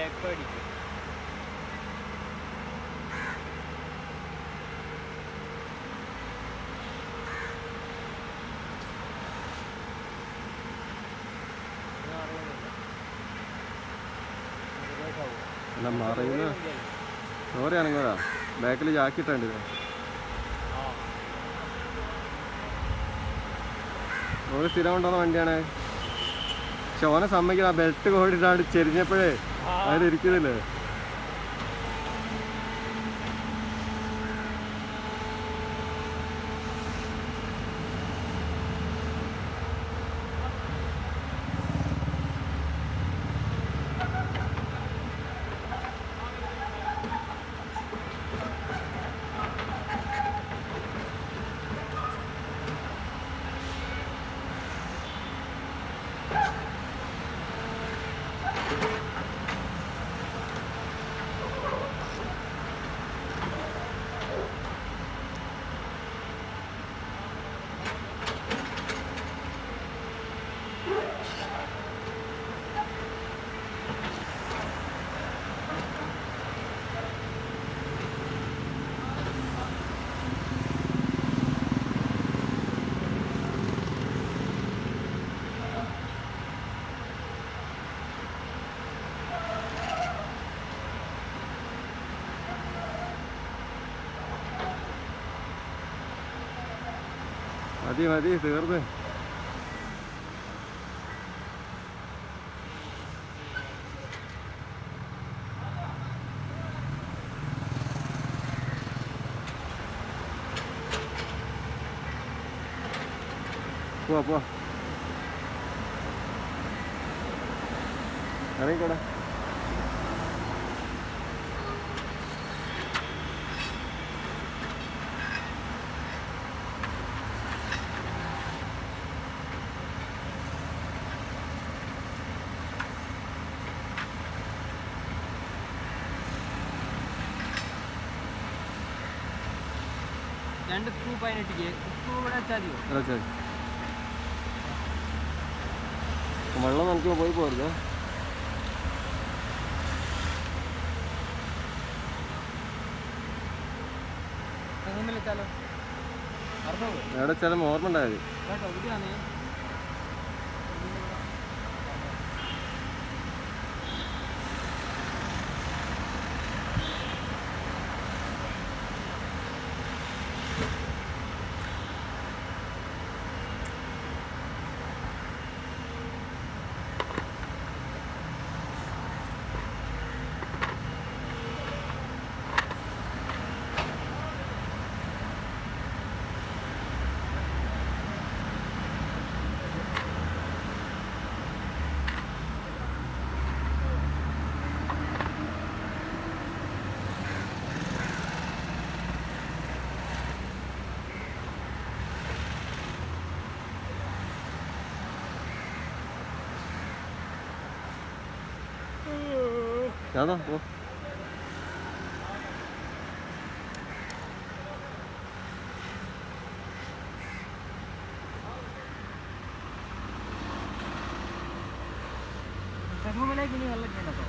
Echo അടിക്കും. അല്ല മറിയുന്ന ചോരയാണെങ്കിലാ ബാക്കിൽ ജാക്കിട്ടുണ്ട്. ഓര് സ്ഥിരം കൊണ്ടുവന്ന വണ്ടിയാണ്. പക്ഷെ ഓനെ സമ്മതിക്കില്ല. ബെൽറ്റ് കോടിട്ടാണ്ട് ചെരിഞ്ഞപ്പോഴേ അതിലിരിക്കുന്നില്ലേ. മതി മതി തീർന്ന്. പോവാ പോവാ ഇറങ്ങിക്കോടെ. രണ്ട് സ്ക്രൂ പതിനെട്ടിക്ക് സ്ക്രൂ ഇവിടെ വെച്ചാൽ മതിയോ? വെള്ളം നമുക്ക് പോയി പോരുത്. എവിടെ വെച്ചാലും ഓർമ്മ ഉണ്ടായത്. അതാ പോ. റൂമിലേക്ക് ഇനി വെള്ളമൊക്കെ ഉണ്ടോ?